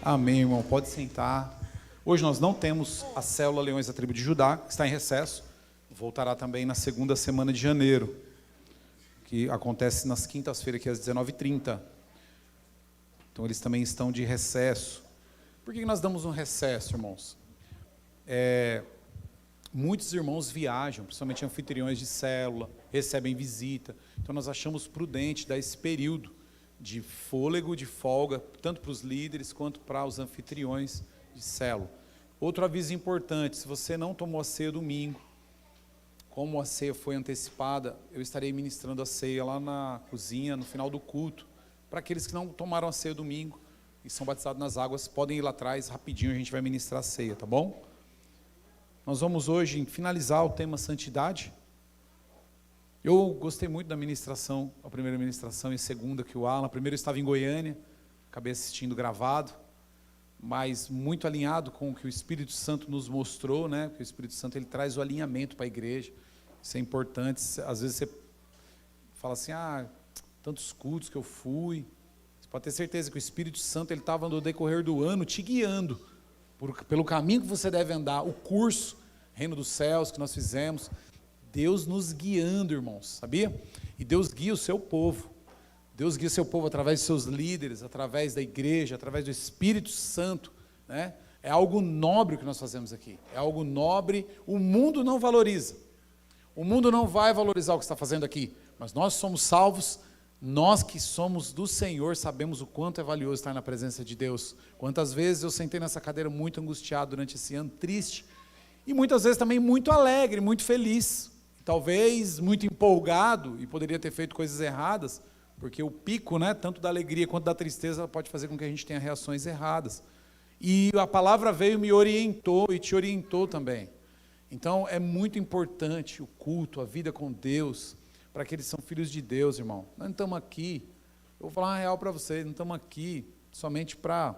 Amém, irmão. Pode sentar. Hoje nós não temos a célula Leões da Tribo de Judá, que está em recesso. Voltará também na segunda semana de janeiro, que acontece nas quintas-feiras, aqui às 19h30. Então eles também estão de recesso. Por que nós damos um recesso, irmãos? Muitos irmãos viajam, principalmente anfitriões de célula, recebem visita. Então nós achamos prudente dar esse período de fôlego, de folga, tanto para os líderes quanto para os anfitriões de célula. Outro aviso importante: se você não tomou a ceia domingo, como a ceia foi antecipada, eu estarei ministrando a ceia lá na cozinha, no final do culto. Para aqueles que não tomaram a ceia domingo e são batizados nas águas, podem ir lá atrás, rapidinho a gente vai ministrar a ceia, tá bom? Nós vamos hoje finalizar o tema santidade. Eu gostei muito da ministração, a primeira ministração e a segunda que o Alan, a primeira eu estava em Goiânia, acabei assistindo gravado, mas muito alinhado com o que o Espírito Santo nos mostrou, né? Porque o Espírito Santo ele traz o alinhamento para a igreja, isso é importante. Às vezes você fala assim, tantos cultos que eu fui, você pode ter certeza que o Espírito Santo ele estava no decorrer do ano te guiando, pelo caminho que você deve andar, o curso, Reino dos Céus que nós fizemos, Deus nos guiando, irmãos, sabia? E Deus guia o seu povo. Deus guia o seu povo através de seus líderes, através da igreja, através do Espírito Santo, né? É algo nobre o que nós fazemos aqui. É algo nobre, o mundo não valoriza. O mundo não vai valorizar o que está fazendo aqui, mas nós somos salvos, nós que somos do Senhor, sabemos o quanto é valioso estar na presença de Deus. Quantas vezes eu sentei nessa cadeira muito angustiado durante esse ano, triste, e muitas vezes também muito alegre, muito feliz. Talvez muito empolgado e poderia ter feito coisas erradas, porque o pico, né, tanto da alegria quanto da tristeza pode fazer com que a gente tenha reações erradas. E a palavra veio, me orientou e te orientou também. Então é muito importante o culto, a vida com Deus, para aqueles que são filhos de Deus, irmão. Nós não estamos aqui, eu vou falar uma real para vocês, não estamos aqui somente para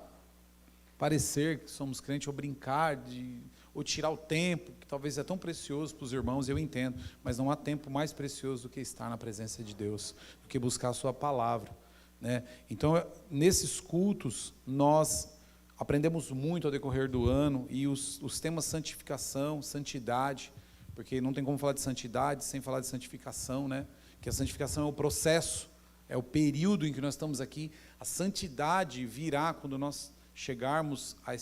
parecer que somos crentes ou brincar ou tirar o tempo, que talvez é tão precioso para os irmãos, eu entendo, mas não há tempo mais precioso do que estar na presença de Deus, do que buscar a sua palavra, né? Então, nesses cultos, nós aprendemos muito ao decorrer do ano, e os temas santificação, santidade, porque não tem como falar de santidade sem falar de santificação, né? Que a santificação é o processo, é o período em que nós estamos aqui. A santidade virá quando nós chegarmos a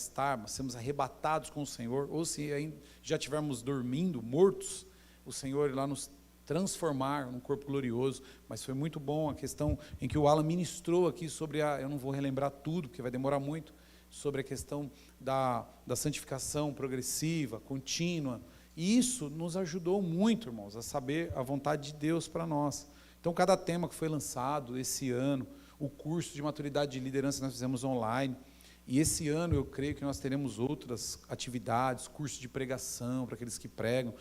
sermos arrebatados com o Senhor, ou se ainda já estivermos dormindo, mortos, o Senhor irá nos transformar num corpo glorioso. Mas foi muito bom a questão em que o Alan ministrou aqui sobre eu não vou relembrar tudo, porque vai demorar muito, sobre a questão da santificação progressiva, contínua, e isso nos ajudou muito, irmãos, a saber a vontade de Deus para nós. Então, cada tema que foi lançado esse ano, o curso de maturidade de liderança que nós fizemos online, e esse ano eu creio que nós teremos outras atividades, curso de pregação para aqueles que pregam.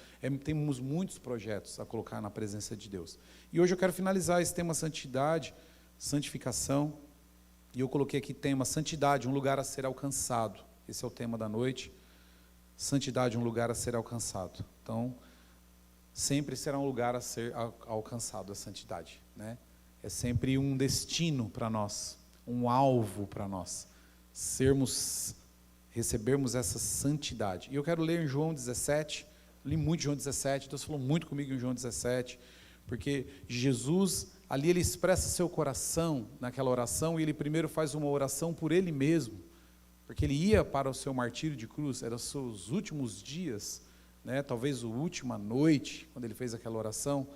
Temos muitos projetos a colocar na presença de Deus. E hoje eu quero finalizar esse tema santidade, santificação, e eu coloquei aqui tema santidade, um lugar a ser alcançado. Esse é o tema da noite. Santidade, um lugar a ser alcançado. Então, sempre será um lugar a ser alcançado a santidade, né? É sempre um destino para nós, um alvo para nós. Recebermos essa santidade. E eu quero ler em João 17, li muito João 17, Deus falou muito comigo em João 17, porque Jesus, ali ele expressa seu coração naquela oração, e ele primeiro faz uma oração por ele mesmo, porque ele ia para o seu martírio de cruz, eram os seus últimos dias, né? Talvez a última noite, quando ele fez aquela oração,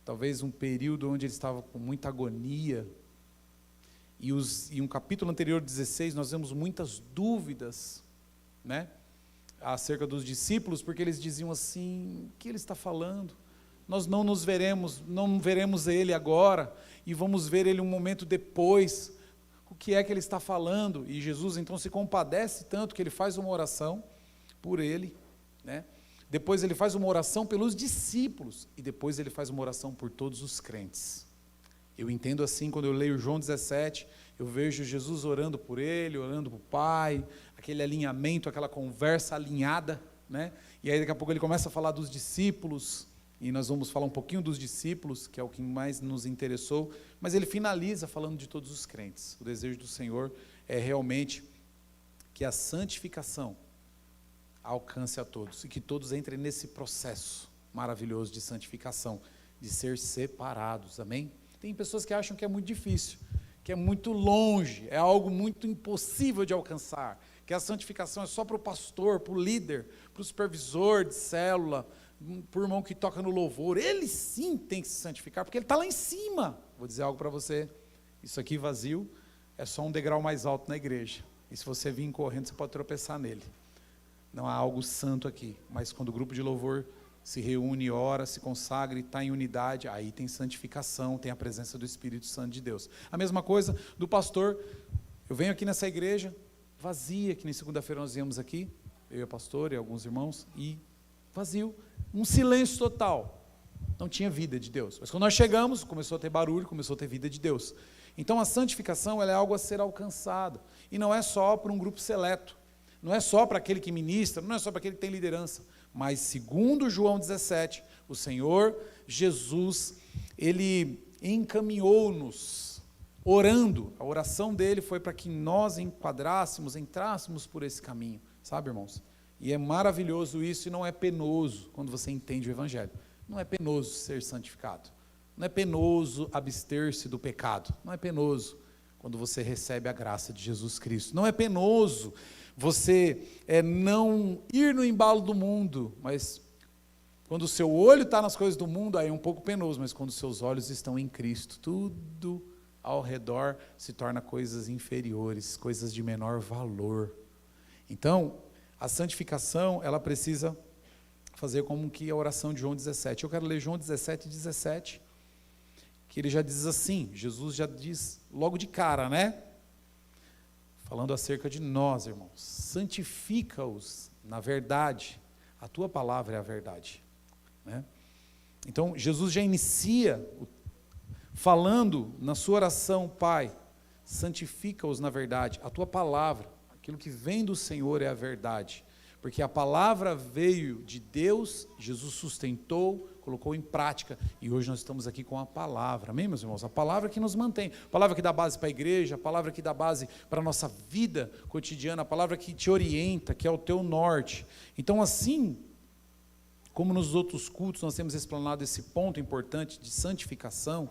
talvez um período onde ele estava com muita agonia. E um capítulo anterior, 16, nós vemos muitas dúvidas, né, acerca dos discípulos, porque eles diziam assim: o que ele está falando? Nós não veremos ele agora, e vamos ver ele um momento depois. O que é que ele está falando? E Jesus então se compadece tanto que ele faz uma oração por ele, né? Depois ele faz uma oração pelos discípulos, e depois ele faz uma oração por todos os crentes. Eu entendo assim, quando eu leio João 17, eu vejo Jesus orando por ele, orando para o Pai, aquele alinhamento, aquela conversa alinhada, né? E aí daqui a pouco ele começa a falar dos discípulos, e nós vamos falar um pouquinho dos discípulos, que é o que mais nos interessou, mas ele finaliza falando de todos os crentes. O desejo do Senhor é realmente que a santificação alcance a todos e que todos entrem nesse processo maravilhoso de santificação, de ser separados, amém? Tem pessoas que acham que é muito difícil, que é muito longe, é algo muito impossível de alcançar, que a santificação é só para o pastor, para o líder, para o supervisor de célula, para o irmão que toca no louvor. Ele sim tem que se santificar, porque ele está lá em cima. Vou dizer algo para você, isso aqui vazio é só um degrau mais alto na igreja, e se você vir correndo, você pode tropeçar nele. Não há algo santo aqui, mas quando o grupo de louvor se reúne, ora, se consagra e está em unidade, aí tem santificação, tem a presença do Espírito Santo de Deus. A mesma coisa do pastor. Eu venho aqui nessa igreja vazia, que nem segunda-feira nós viemos aqui, eu e o pastor e alguns irmãos, e vazio, um silêncio total, não tinha vida de Deus. Mas quando nós chegamos, começou a ter barulho, começou a ter vida de Deus. Então a santificação, ela é algo a ser alcançado, e não é só para um grupo seleto, não é só para aquele que ministra, não é só para aquele que tem liderança, mas segundo João 17, o Senhor Jesus, Ele encaminhou-nos, orando, a oração dele foi para que nós enquadrássemos, entrássemos por esse caminho, sabe, irmãos? E é maravilhoso isso, e não é penoso, quando você entende o Evangelho, não é penoso ser santificado, não é penoso abster-se do pecado, não é penoso quando você recebe a graça de Jesus Cristo, não é penoso você não ir no embalo do mundo, mas quando o seu olho está nas coisas do mundo, aí é um pouco penoso, mas quando os seus olhos estão em Cristo, tudo ao redor se torna coisas inferiores, coisas de menor valor. Então, a santificação, ela precisa fazer como que a oração de João 17. Eu quero ler João 17, que ele já diz assim, Jesus já diz logo de cara, né? Falando acerca de nós, irmãos, santifica-os na verdade, a tua palavra é a verdade, né? Então, Jesus já inicia falando na sua oração, Pai, santifica-os na verdade, a tua palavra, aquilo que vem do Senhor é a verdade, porque a palavra veio de Deus, Jesus sustentou, colocou em prática, e hoje nós estamos aqui com a palavra, amém, meus irmãos? A palavra que nos mantém, a palavra que dá base para a igreja, a palavra que dá base para a nossa vida cotidiana, a palavra que te orienta, que é o teu norte. Então, assim como nos outros cultos nós temos explanado esse ponto importante de santificação,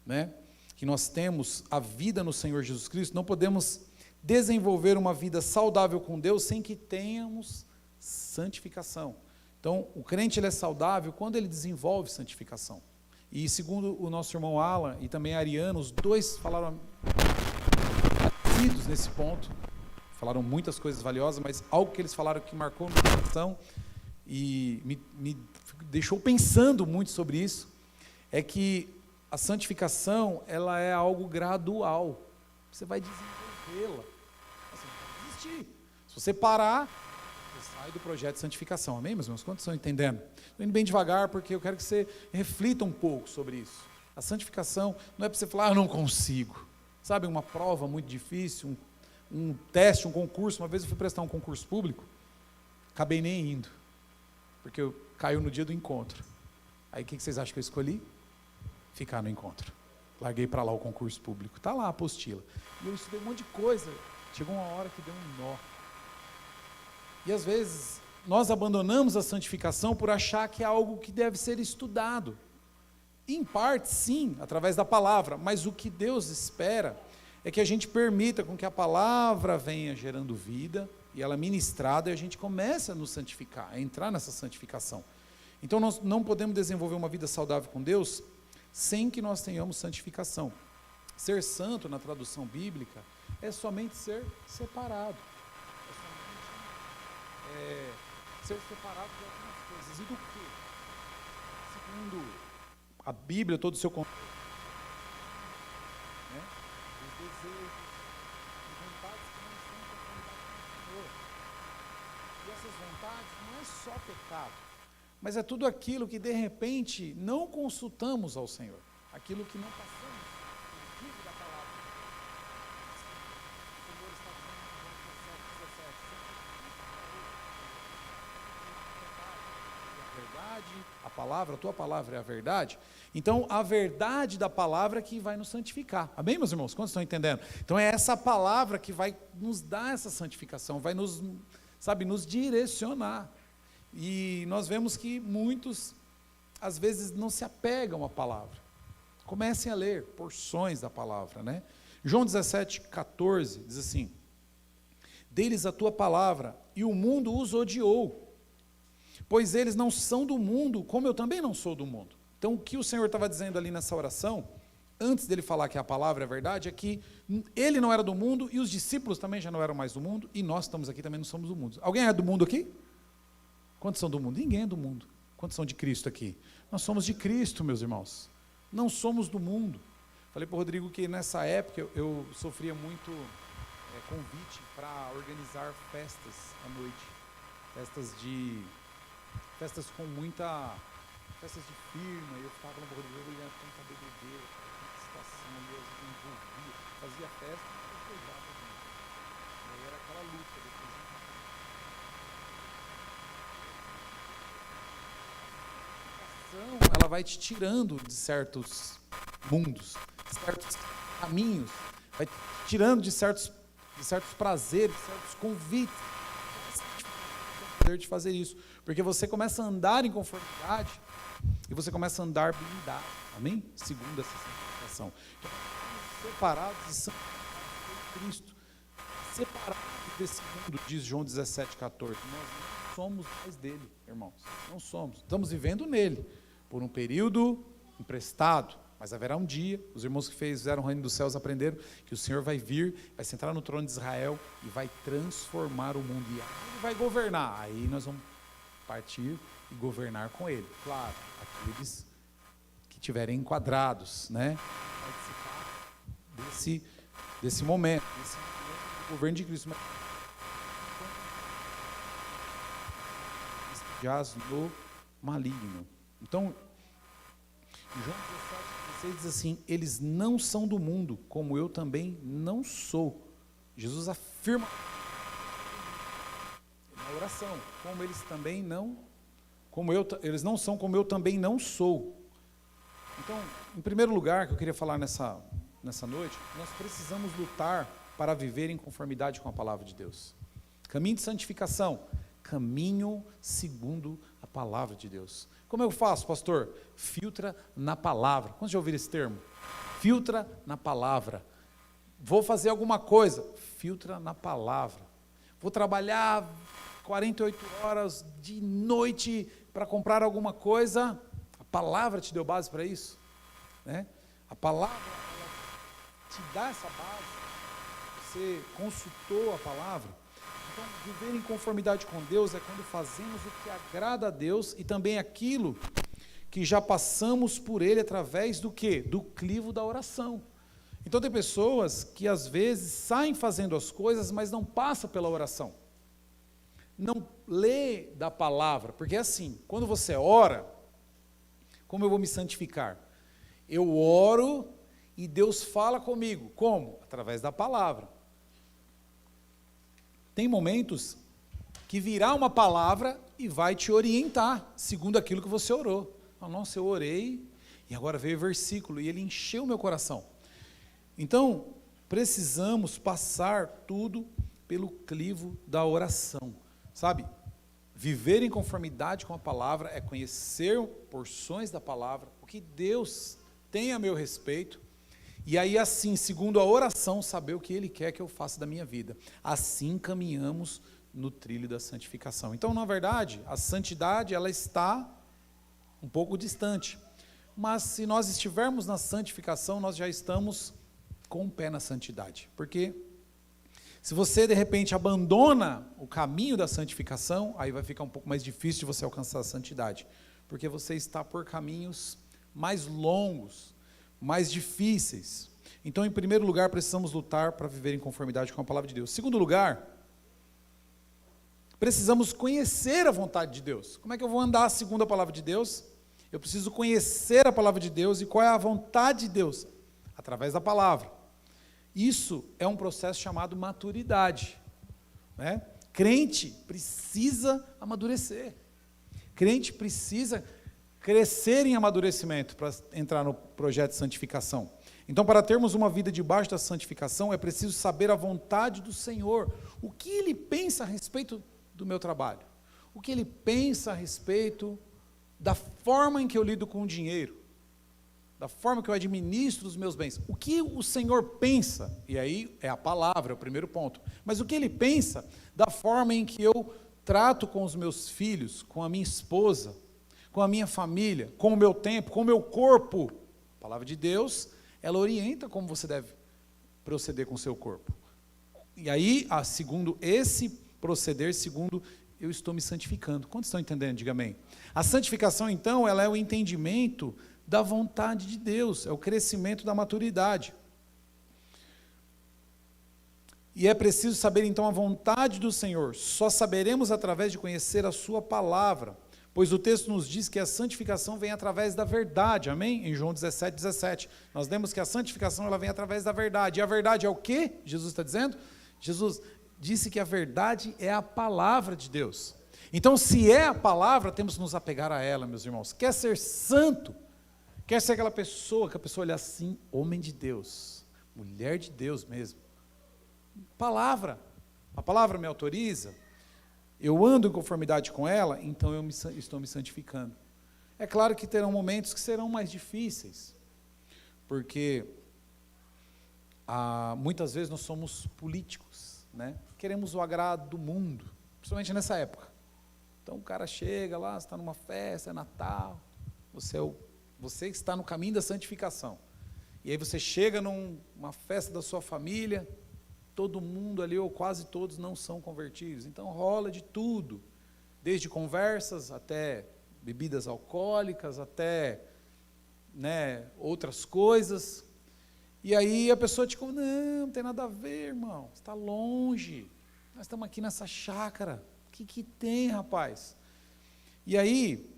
né, que nós temos a vida no Senhor Jesus Cristo, não podemos desenvolver uma vida saudável com Deus sem que tenhamos santificação. Então, o crente ele é saudável quando ele desenvolve santificação. E segundo o nosso irmão Alan e também a Ariana, os dois falaram parecidos nesse ponto, falaram muitas coisas valiosas, mas algo que eles falaram que marcou no meu coração e me deixou pensando muito sobre isso, é que a santificação, ela é algo gradual. Você vai desenvolvê-la. Você não vai desistir. Se você parar, você sai do projeto de santificação. Amém, meus irmãos? Quantos estão entendendo? Estou indo bem devagar, porque eu quero que você reflita um pouco sobre isso. A santificação não é para você falar, eu não consigo. Sabe, uma prova muito difícil, um teste, um concurso. Uma vez eu fui prestar um concurso público, acabei nem indo, porque eu caiu no dia do encontro. Aí o que vocês acham que eu escolhi? Ficar no encontro. Larguei para lá o concurso público. Está lá a apostila. E eu estudei um monte de coisa. Chegou uma hora que deu um nó. E às vezes nós abandonamos a santificação por achar que é algo que deve ser estudado. Em parte, sim, através da palavra. Mas o que Deus espera é que a gente permita com que a palavra venha gerando vida e ela ministrada e a gente comece a nos santificar, a entrar nessa santificação. Então nós não podemos desenvolver uma vida saudável com Deus sem que nós tenhamos santificação. Ser santo, na tradução bíblica, é somente ser separado. É somente ser separado de algumas coisas. E do quê? Segundo a Bíblia, todo o seu contexto, né? Os desejos, as vontades que não estão em conformidade com o Senhor. E essas vontades não é só pecado, mas é tudo aquilo que de repente não consultamos ao Senhor, aquilo que não passamos no livro da palavra. O Senhor está dizendo em João 17, a verdade, a palavra, a tua palavra é a verdade, então a verdade da palavra que vai nos santificar. Amém, meus irmãos? Quantos estão entendendo? Então é essa palavra que vai nos dar essa santificação, vai nos, nos direcionar. E nós vemos que muitos, às vezes, não se apegam à palavra. Comecem a ler porções da palavra, né? João 17,14 diz assim: deles a tua palavra, e o mundo os odiou, pois eles não são do mundo, como eu também não sou do mundo. Então, o que o Senhor estava dizendo ali nessa oração, antes dele falar que a palavra é verdade, é que ele não era do mundo, e os discípulos também já não eram mais do mundo, e nós estamos aqui também não somos do mundo. Alguém é do mundo aqui? Quantos são do mundo? Ninguém é do mundo. Quantos são de Cristo aqui? Nós somos de Cristo, meus irmãos. Não somos do mundo. Falei para o Rodrigo que nessa época eu sofria muito convite para organizar festas à noite. Festas com muita... festas de firma. E eu ficava falando para o Rodrigo, olhando tanta bebedeira, tanta situação, e eu me envolvia. Fazia festa e festejava também. E aí era aquela luta depois. Ela vai te tirando de certos mundos, de certos caminhos, vai te tirando de certos prazeres, de certos convites. O poder de fazer isso, porque você começa a andar em conformidade e você começa a andar blindado, amém? Segundo essa santificação. Então, separados e santificados por Cristo, separados desse mundo, diz João 17,14. Nós não somos mais dele, irmãos, não somos. Estamos vivendo nele, por um período emprestado, mas haverá um dia, os irmãos que fizeram o reino dos céus aprenderam que o Senhor vai vir, vai sentar no trono de Israel e vai transformar o mundo, e ele vai governar. Aí nós vamos partir e governar com ele, claro, aqueles que estiverem enquadrados, né, participar desse momento do governo de Cristo. Jaz no maligno. Então, João 17,16 diz assim: eles não são do mundo, como eu também não sou. Jesus afirma na oração, como eles também não, eles não são, como eu também não sou. Então, em primeiro lugar, que eu queria falar nessa noite, nós precisamos lutar para viver em conformidade com a palavra de Deus. Caminho de santificação, caminho segundo a palavra de Deus. Como eu faço, pastor? Filtra na palavra. Quantos já ouviram esse termo? Filtra na palavra. Vou fazer alguma coisa, filtra na palavra. Vou trabalhar 48 horas de noite para comprar alguma coisa. A palavra te deu base para isso, né? A palavra te dá essa base. Você consultou a palavra. Então, viver em conformidade com Deus é quando fazemos o que agrada a Deus e também aquilo que já passamos por Ele através do quê? Do crivo da oração. Então, tem pessoas que às vezes saem fazendo as coisas, mas não passam pela oração. Não lê da palavra, porque é assim, quando você ora, como eu vou me santificar? Eu oro e Deus fala comigo. Como? Através da palavra. Tem momentos que virá uma palavra e vai te orientar, segundo aquilo que você orou. Nossa, eu orei, e agora veio o versículo, e ele encheu o meu coração. Então, precisamos passar tudo pelo crivo da oração, sabe? Viver em conformidade com a palavra é conhecer porções da palavra, o que Deus tem a meu respeito, e aí assim, segundo a oração, saber o que Ele quer que eu faça da minha vida. Assim caminhamos no trilho da santificação. Então, na verdade, a santidade, ela está um pouco distante. Mas se nós estivermos na santificação, nós já estamos com o pé na santidade. Porque se você, de repente, abandona o caminho da santificação, aí vai ficar um pouco mais difícil de você alcançar a santidade. Porque você está por caminhos mais longos, mais difíceis. Então, em primeiro lugar, precisamos lutar para viver em conformidade com a palavra de Deus. Em segundo lugar, precisamos conhecer a vontade de Deus. Como é que eu vou andar segundo a palavra de Deus? Eu preciso conhecer a palavra de Deus. E qual é a vontade de Deus? Através da palavra. Isso é um processo chamado maturidade, né? Crente precisa amadurecer. Crente precisa crescer em amadurecimento para entrar no projeto de santificação. Então, para termos uma vida debaixo da santificação, é preciso saber a vontade do Senhor. O que Ele pensa a respeito do meu trabalho? O que Ele pensa a respeito da forma em que eu lido com o dinheiro? Da forma que eu administro os meus bens? O que o Senhor pensa? E aí é a palavra, é o primeiro ponto. Mas o que Ele pensa da forma em que eu trato com os meus filhos, com a minha esposa, com a minha família, com o meu tempo, com o meu corpo? A palavra de Deus, ela orienta como você deve proceder com o seu corpo. E aí, segundo esse proceder, segundo eu estou me santificando. Quantos estão entendendo? Diga amém. A santificação, então, ela é o entendimento da vontade de Deus, é o crescimento da maturidade. E é preciso saber, então, a vontade do Senhor. Só saberemos através de conhecer a sua palavra, pois o texto nos diz que a santificação vem através da verdade, amém? Em João 17:17, nós lemos que a santificação ela vem através da verdade. E a verdade é o quê? Jesus está dizendo? Jesus disse que a verdade é a palavra de Deus. Então, se é a palavra, temos que nos apegar a ela, meus irmãos. Quer ser santo? Quer ser aquela pessoa, que a pessoa olha assim, homem de Deus, mulher de Deus mesmo. Palavra. A palavra me autoriza. Eu ando em conformidade com ela, então eu estou me santificando. É claro que terão momentos que serão mais difíceis, porque muitas vezes nós somos políticos, né? Queremos o agrado do mundo, principalmente nessa época. Então o cara chega lá, você está numa festa, é Natal, você está no caminho da santificação. E aí você chega numa festa da sua família, todo mundo ali, ou quase todos, não são convertidos. Então rola de tudo, desde conversas até bebidas alcoólicas, até outras coisas. E aí a pessoa te conta, não tem nada a ver, irmão, você está longe, nós estamos aqui nessa chácara, o que tem, rapaz? E aí,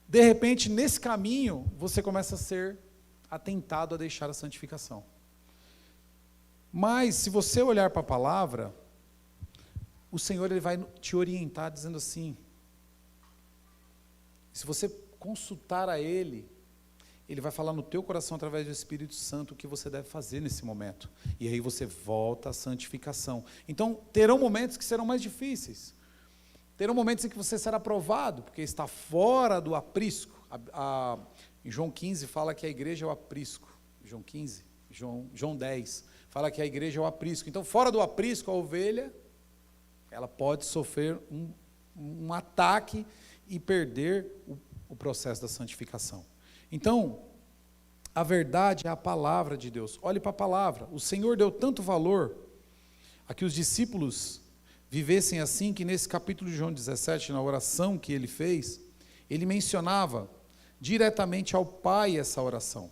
de repente, nesse caminho, você começa a ser atentado a deixar a santificação. Mas, se você olhar para a palavra, o Senhor ele vai te orientar dizendo assim, se você consultar a Ele, Ele vai falar no teu coração através do Espírito Santo o que você deve fazer nesse momento. E aí você volta à santificação. Então, terão momentos que serão mais difíceis. Terão momentos em que você será provado, porque está fora do aprisco. Em João 15 fala que a igreja é o aprisco. João 15, João 10, fala que a igreja é o aprisco. Então, fora do aprisco, a ovelha, ela pode sofrer um ataque e perder o processo da santificação. Então, a verdade é a palavra de Deus. Olhe para a palavra. O Senhor deu tanto valor a que os discípulos vivessem assim, que nesse capítulo de João 17, na oração que ele fez, ele mencionava diretamente ao Pai essa oração.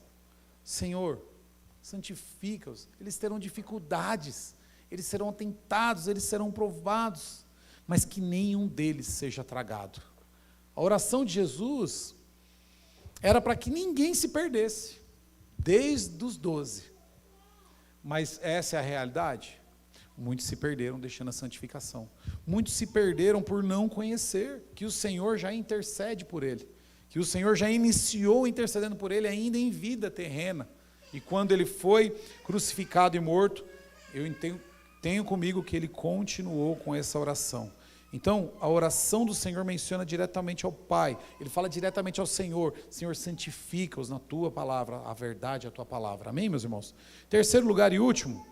Senhor, santifica-os. Eles terão dificuldades, eles serão tentados, eles serão provados, mas que nenhum deles seja tragado. A oração de Jesus era para que ninguém se perdesse, desde os 12. Mas essa é a realidade? Muitos se perderam deixando a santificação. Muitos se perderam por não conhecer que o Senhor já intercede por ele, que o Senhor já iniciou intercedendo por ele ainda em vida terrena. E quando ele foi crucificado e morto, eu tenho comigo que ele continuou com essa oração. Então, a oração do Senhor menciona diretamente ao Pai, ele fala diretamente ao Senhor, Senhor, santifica-os na tua palavra, a verdade é a tua palavra, amém, meus irmãos? Terceiro lugar e último,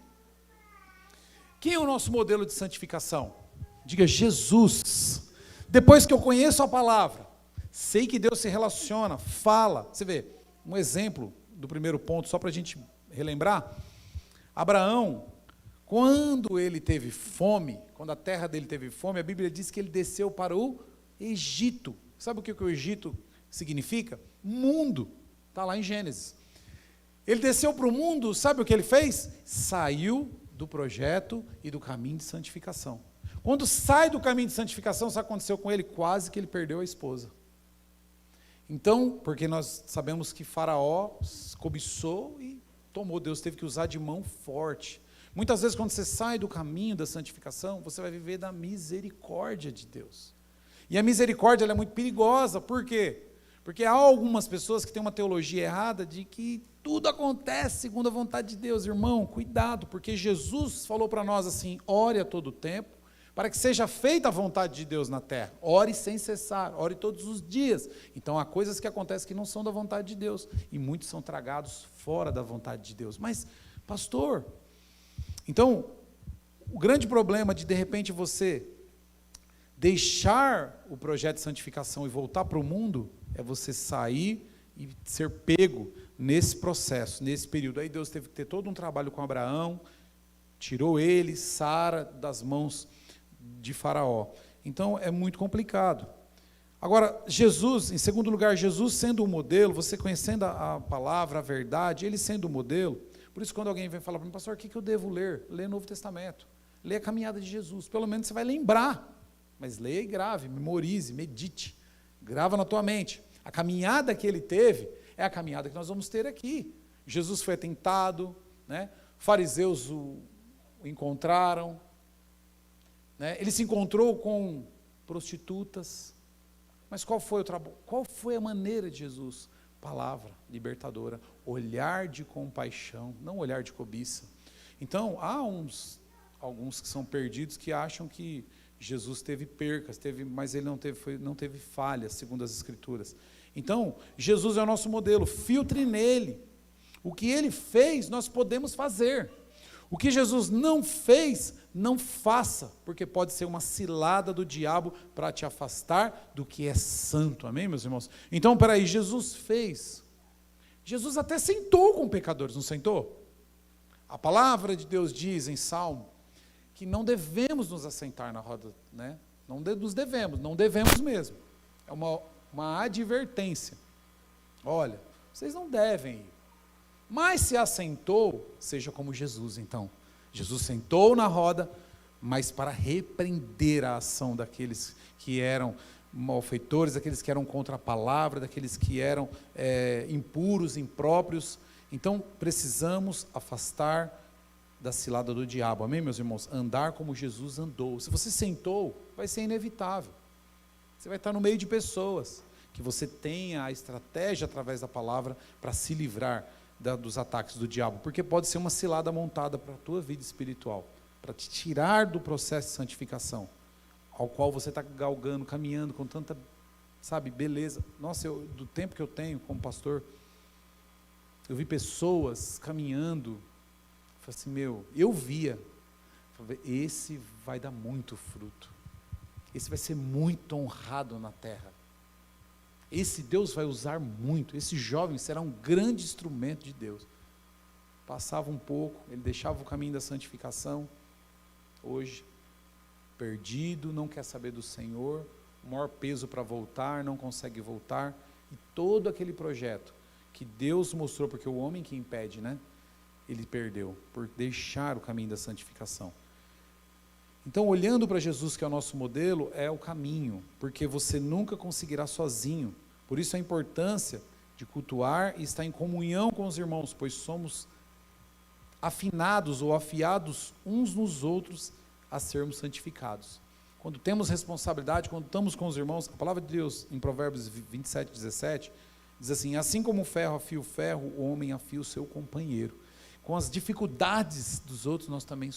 quem é o nosso modelo de santificação? Diga, Jesus. Depois que eu conheço a palavra, sei que Deus se relaciona, fala, você vê, um exemplo do primeiro ponto, só para a gente relembrar, Abraão, quando ele teve fome, quando a terra dele teve fome, a Bíblia diz que ele desceu para o Egito. Sabe o que o Egito significa? Mundo. Está lá em Gênesis. Ele desceu para o mundo, sabe o que ele fez? Saiu do projeto e do caminho de santificação. Quando sai do caminho de santificação, sabe o que aconteceu com ele? Quase que ele perdeu a esposa. Então, porque nós sabemos que Faraó cobiçou e tomou, Deus teve que usar de mão forte. Muitas vezes, quando você sai do caminho da santificação, você vai viver da misericórdia de Deus. E a misericórdia ela é muito perigosa, por quê? Porque há algumas pessoas que têm uma teologia errada de que tudo acontece segundo a vontade de Deus. Irmão, cuidado, porque Jesus falou para nós assim: ore a todo tempo, para que seja feita a vontade de Deus na terra. Ore sem cessar, ore todos os dias. Então há coisas que acontecem que não são da vontade de Deus, e muitos são tragados fora da vontade de Deus. Mas, pastor, então, o grande problema de repente você deixar o projeto de santificação e voltar para o mundo, é você sair e ser pego nesse processo, nesse período. Aí Deus teve que ter todo um trabalho com Abraão, tirou ele, Sara, das mãos de Faraó. Então é muito complicado. Agora, Jesus, em segundo lugar, Jesus sendo o modelo, você conhecendo a palavra, a verdade, ele sendo o modelo. Por isso, quando alguém vem falar para mim: pastor, o que eu devo ler? Lê o Novo Testamento, lê a caminhada de Jesus, pelo menos você vai lembrar. Mas leia e grave, memorize, medite, grava na tua mente. A caminhada que ele teve é a caminhada que nós vamos ter aqui. Jesus foi tentado, né? Fariseus o encontraram, né? Ele se encontrou com prostitutas. Mas qual foi o trabalho? Qual foi a maneira de Jesus? Palavra libertadora, olhar de compaixão, não olhar de cobiça. Então, há alguns que são perdidos que acham que Jesus teve percas, mas ele não teve falhas, segundo as Escrituras. Então, Jesus é o nosso modelo, filtre nele. O que ele fez, nós podemos fazer. O que Jesus não fez, não faça, porque pode ser uma cilada do diabo para te afastar do que é santo, amém, meus irmãos? Então, peraí, Jesus fez. Jesus até sentou com pecadores, não sentou? A palavra de Deus diz em Salmo que não devemos nos assentar na roda, né? Não devemos mesmo. É uma advertência. Olha, vocês não devem ir. Mas se assentou, seja como Jesus, então. Jesus sentou na roda, mas para repreender a ação daqueles que eram malfeitores, daqueles que eram contra a palavra, daqueles que eram impuros, impróprios. Então, precisamos afastar da cilada do diabo, amém, meus irmãos? Andar como Jesus andou. Se você sentou, vai ser inevitável. Você vai estar no meio de pessoas, que você tenha a estratégia através da palavra para se livrar dos ataques do diabo, porque pode ser uma cilada montada para a tua vida espiritual, para te tirar do processo de santificação, ao qual você está galgando, caminhando com tanta, beleza. Nossa, do tempo que eu tenho como pastor, eu vi pessoas caminhando, falei assim, eu via, esse vai dar muito fruto, esse vai ser muito honrado na terra, esse Deus vai usar muito, esse jovem será um grande instrumento de Deus. Passava um pouco, ele deixava o caminho da santificação, hoje, perdido, não quer saber do Senhor, o maior peso para voltar, não consegue voltar, e todo aquele projeto que Deus mostrou, porque o homem que impede, né? Ele perdeu, por deixar o caminho da santificação. Então, olhando para Jesus, que é o nosso modelo, é o caminho, porque você nunca conseguirá sozinho. Por isso a importância de cultuar e estar em comunhão com os irmãos, pois somos afinados ou afiados uns nos outros a sermos santificados. Quando temos responsabilidade, quando estamos com os irmãos, a palavra de Deus, em Provérbios 27, 17, diz assim: assim como o ferro afia o ferro, o homem afia o seu companheiro. Com as dificuldades dos outros, nós também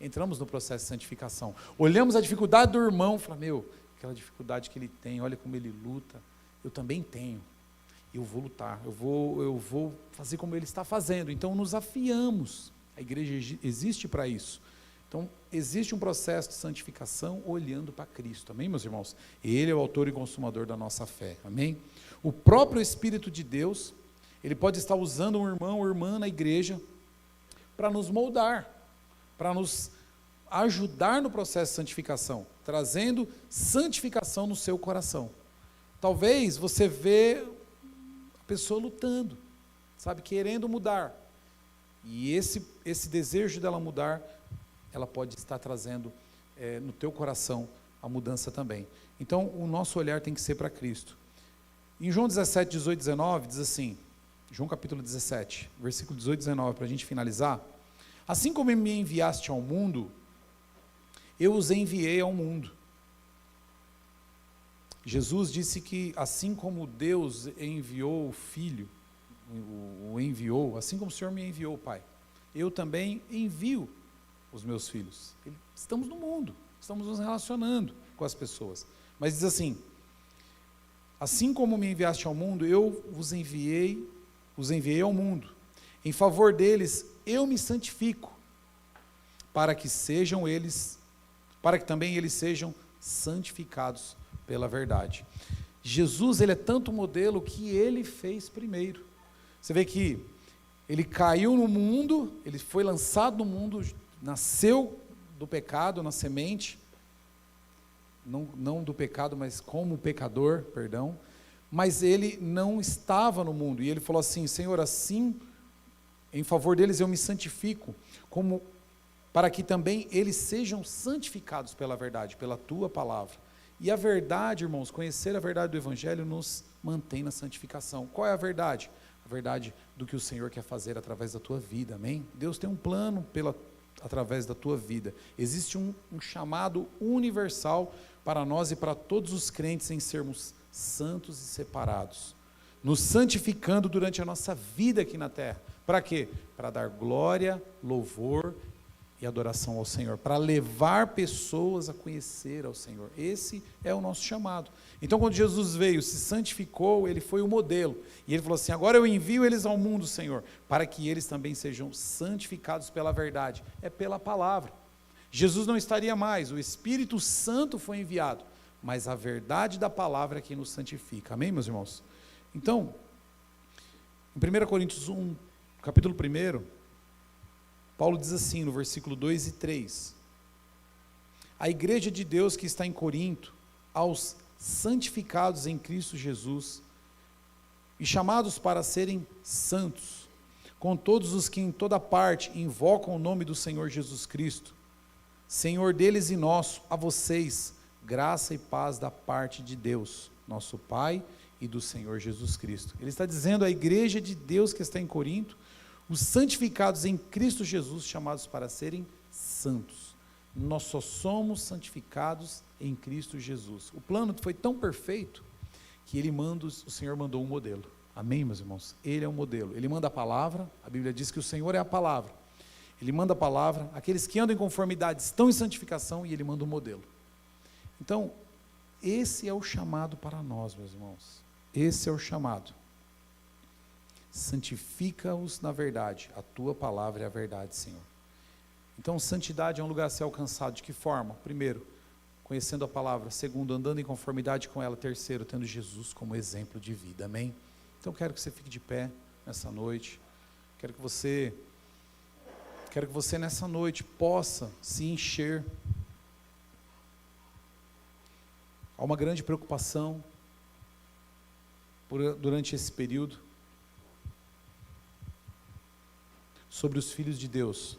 entramos no processo de santificação. Olhamos a dificuldade do irmão, falamos, aquela dificuldade que ele tem, olha como ele luta, eu também tenho, eu vou lutar, eu vou fazer como ele está fazendo. Então nos afiamos, a igreja existe para isso. Então existe um processo de santificação olhando para Cristo, amém, meus irmãos? Ele é o autor e consumador da nossa fé, amém? O próprio Espírito de Deus, ele pode estar usando um irmão ou irmã na igreja para nos moldar, para nos ajudar no processo de santificação, trazendo santificação no seu coração. Talvez você vê a pessoa lutando, querendo mudar, e esse desejo dela mudar, ela pode estar trazendo no teu coração a mudança também. Então o nosso olhar tem que ser para Cristo. Em João 17, 18, 19, diz assim, João capítulo 17, versículo 18 e 19, para a gente finalizar: assim como me enviaste ao mundo, eu os enviei ao mundo. Jesus disse que assim como Deus enviou o Filho, o enviou, assim como o Senhor me enviou, Pai, eu também envio os meus filhos. Estamos no mundo, estamos nos relacionando com as pessoas. Mas diz assim como me enviaste ao mundo, eu os enviei ao mundo. Em favor deles, eu me santifico, para que também eles sejam santificados pela verdade. Jesus, ele é tanto modelo que ele fez primeiro. Você vê que ele caiu no mundo, ele foi lançado no mundo, nasceu do pecado, na semente, não do pecado, mas como pecador, perdão, mas ele não estava no mundo, e ele falou assim: Senhor, assim, em favor deles eu me santifico, para que também eles sejam santificados pela verdade, pela tua palavra. E a verdade, irmãos, conhecer a verdade do Evangelho nos mantém na santificação. Qual é a verdade? A verdade do que o Senhor quer fazer através da tua vida, amém? Deus tem um plano através da tua vida. Existe um chamado universal para nós e para todos os crentes em sermos santos e separados, nos santificando durante a nossa vida aqui na terra. Para quê? Para dar glória, louvor e adoração ao Senhor, para levar pessoas a conhecer ao Senhor. Esse é o nosso chamado. Então, quando Jesus veio, se santificou, ele foi o modelo, e ele falou assim: agora eu envio eles ao mundo, Senhor, para que eles também sejam santificados pela verdade, é pela palavra. Jesus não estaria mais, o Espírito Santo foi enviado, mas a verdade da palavra é que nos santifica, amém, meus irmãos? Então, em 1 Coríntios 1, capítulo 1, Paulo diz assim, no versículo 2 e 3, a igreja de Deus que está em Corinto, aos santificados em Cristo Jesus, e chamados para serem santos, com todos os que em toda parte invocam o nome do Senhor Jesus Cristo, Senhor deles e nosso, a vocês, graça e paz da parte de Deus, nosso Pai, e do Senhor Jesus Cristo. Ele está dizendo à igreja de Deus que está em Corinto, os santificados em Cristo Jesus, chamados para serem santos. Nós só somos santificados em Cristo Jesus. O plano foi tão perfeito que o Senhor mandou um modelo. Amém, meus irmãos? Ele é um modelo. Ele manda a palavra, a Bíblia diz que o Senhor é a palavra. Ele manda a palavra, aqueles que andam em conformidade estão em santificação, e ele manda um modelo. Então, esse é o chamado para nós, meus irmãos. Esse é o chamado. Santifica-os na verdade, a tua palavra é a verdade, Senhor. Então, santidade é um lugar a ser alcançado. De que forma? Primeiro, conhecendo a palavra. Segundo, andando em conformidade com ela. Terceiro, tendo Jesus como exemplo de vida, amém? Então, quero que você fique de pé nessa noite. Quero que você nessa noite possa se encher. Há uma grande preocupação durante esse período sobre os filhos de Deus.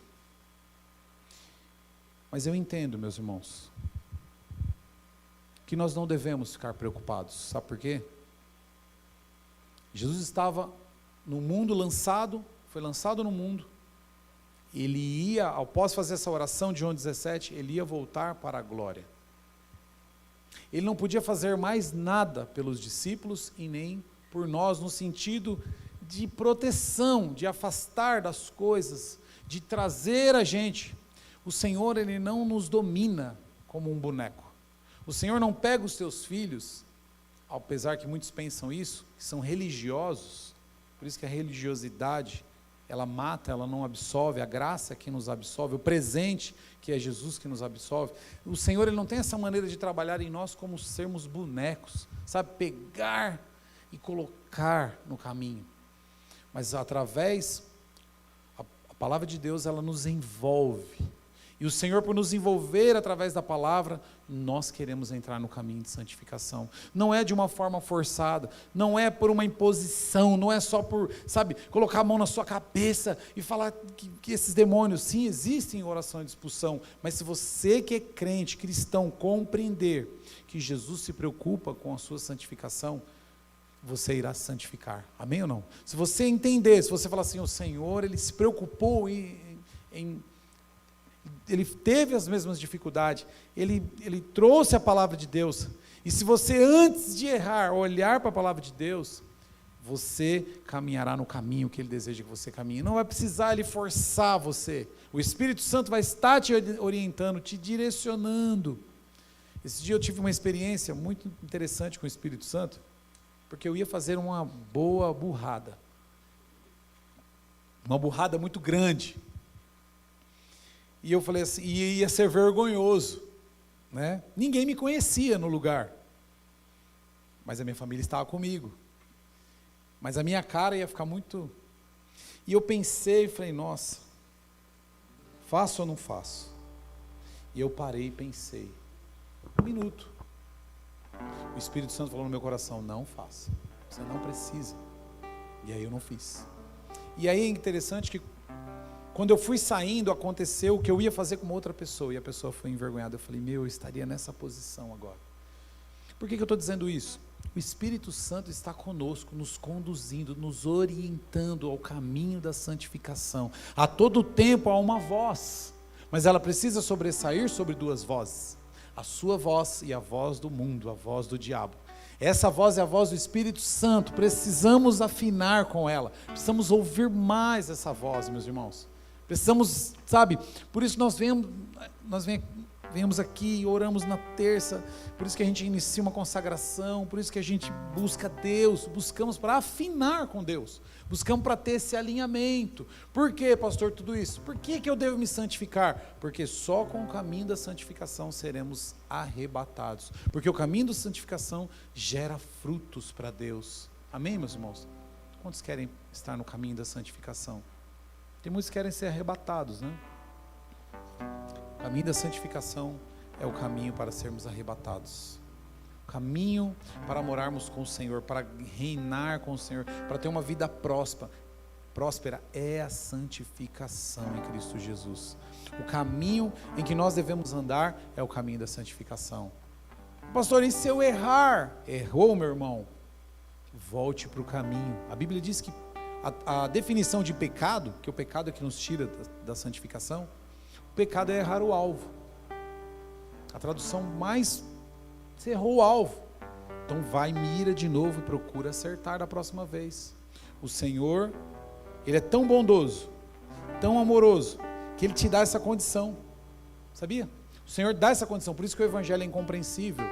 Mas eu entendo, meus irmãos, que nós não devemos ficar preocupados. Sabe por quê? Jesus estava no mundo foi lançado no mundo. Ele ia, após fazer essa oração de João 17, ele ia voltar para a glória. Ele não podia fazer mais nada pelos discípulos e nem por nós, no sentido de proteção, de afastar das coisas, de trazer a gente. O Senhor, ele não nos domina como um boneco. O Senhor não pega os teus filhos, apesar que muitos pensam isso, que são religiosos, por isso que a religiosidade, ela mata, ela não absolve, a graça é que nos absolve, o presente, que é Jesus que nos absolve. O Senhor, ele não tem essa maneira de trabalhar em nós como sermos bonecos, sabe, pegar e colocar no caminho. Mas através, a palavra de Deus, ela nos envolve. E o Senhor, por nos envolver através da palavra, nós queremos entrar no caminho de santificação. Não é de uma forma forçada, não é por uma imposição, não é só por, sabe, colocar a mão na sua cabeça e falar que esses demônios, sim, existem em oração de expulsão, mas se você que é crente, cristão, compreender que Jesus se preocupa com a sua santificação, você irá se santificar, amém ou não? Se você entender, se você falar assim, o Senhor, ele se preocupou ele teve as mesmas dificuldades, ele trouxe a palavra de Deus, E se você, antes de errar, olhar para a palavra de Deus, você caminhará no caminho que Ele deseja que você caminhe. Não vai precisar Ele forçar você. O Espírito Santo vai estar te orientando, te direcionando. Esse dia eu tive uma experiência muito interessante com o Espírito Santo, porque eu ia fazer uma boa burrada. Uma burrada muito grande. E eu falei assim, e ia ser vergonhoso, né? Ninguém me conhecia no lugar, mas a minha família estava comigo. Mas a minha cara ia ficar muito... E eu pensei e falei, nossa, faço ou não faço? E eu parei e pensei, 1 minuto. O Espírito Santo falou no meu coração, não faça, você não precisa. E aí eu não fiz. E aí é interessante que quando eu fui saindo, aconteceu o que eu ia fazer com uma outra pessoa, e a pessoa foi envergonhada. Eu falei, eu estaria nessa posição agora. Por que eu estou dizendo isso? O Espírito Santo está conosco, nos conduzindo, nos orientando ao caminho da santificação. A todo tempo há uma voz, mas ela precisa sobressair sobre 2 vozes. A sua voz e a voz do mundo, a voz do diabo. Essa voz é a voz do Espírito Santo, precisamos afinar com ela, precisamos ouvir mais essa voz, meus irmãos. Precisamos, sabe, por isso nós viemos aqui, oramos na terça, por isso que a gente inicia uma consagração, por isso que a gente busca Deus, buscamos para afinar com Deus, buscamos para ter esse alinhamento. Por que, pastor, tudo isso? Por que eu devo me santificar? Porque só com o caminho da santificação seremos arrebatados, porque o caminho da santificação gera frutos para Deus. Amém, meus irmãos? Quantos querem estar no caminho da santificação? Tem muitos que querem ser arrebatados, né? O caminho da santificação é o caminho para sermos arrebatados. O caminho para morarmos com o Senhor, para reinar com o Senhor, para ter uma vida próspera é a santificação em Cristo Jesus. O caminho em que nós devemos andar é o caminho da santificação. Pastor, e se eu errar? Errou, meu irmão? Volte para o caminho. A Bíblia diz que a definição de pecado, que o pecado é que nos tira da santificação, o pecado é errar o alvo. A tradução mais, você errou o alvo. Então vai, mira de novo e procura acertar da próxima vez. O Senhor, Ele é tão bondoso, tão amoroso, que Ele te dá essa condição. Sabia? O Senhor dá essa condição, por isso que o Evangelho é incompreensível.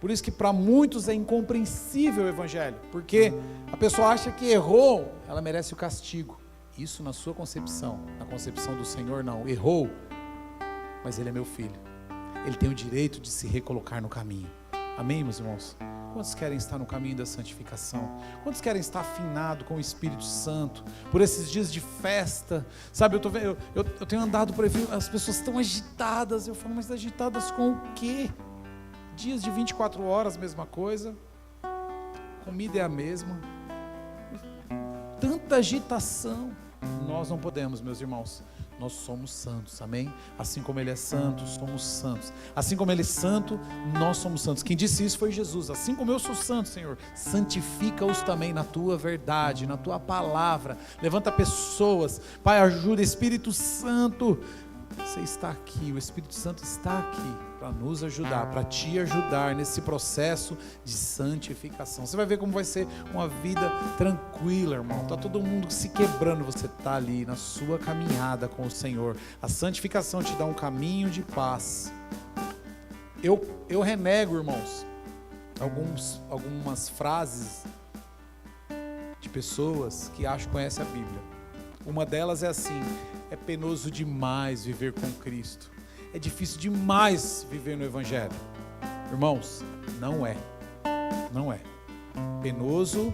Por isso que para muitos é incompreensível o Evangelho, porque a pessoa acha que errou, ela merece o castigo. Isso na sua concepção, na concepção do Senhor não. Errou, mas Ele é meu filho. Ele tem o direito de se recolocar no caminho. Amém, meus irmãos? Quantos querem estar no caminho da santificação? Quantos querem estar afinado com o Espírito Santo? Por esses dias de festa, sabe, eu tenho andado por aí, as pessoas estão agitadas, eu falo, mas agitadas com o quê? Dias de 24 horas, mesma coisa, comida é a mesma, tanta agitação. Nós não podemos, meus irmãos, nós somos santos, amém? Assim como Ele é santo, somos santos. Assim como Ele é santo, nós somos santos. Quem disse isso foi Jesus. Assim como eu sou santo, Senhor, santifica-os também na Tua verdade, na Tua palavra. Levanta pessoas, Pai, ajuda, Espírito Santo. Você está aqui, o Espírito Santo está aqui para nos ajudar, para te ajudar nesse processo de santificação. Você vai ver como vai ser uma vida tranquila, irmão. Está todo mundo se quebrando, você está ali na sua caminhada com o Senhor. A santificação te dá um caminho de paz. Eu renego, irmãos, algumas frases de pessoas que acham que conhecem a Bíblia. Uma delas é assim: é penoso demais viver com Cristo, é difícil demais viver no Evangelho. Irmãos, não é. Penoso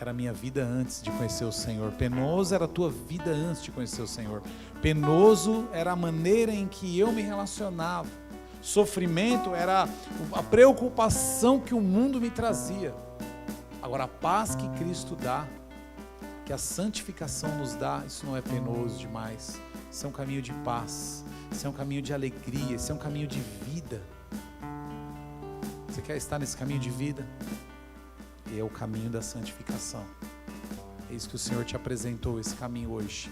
era a minha vida antes de conhecer o Senhor, penoso era a tua vida antes de conhecer o Senhor, penoso era a maneira em que eu me relacionava, sofrimento era a preocupação que o mundo me trazia. Agora a paz que Cristo dá, que a santificação nos dá, isso não é penoso demais. Isso é um caminho de paz, isso é um caminho de alegria, isso é um caminho de vida. Você quer estar nesse caminho de vida? E é o caminho da santificação. É isso que o Senhor te apresentou, esse caminho hoje.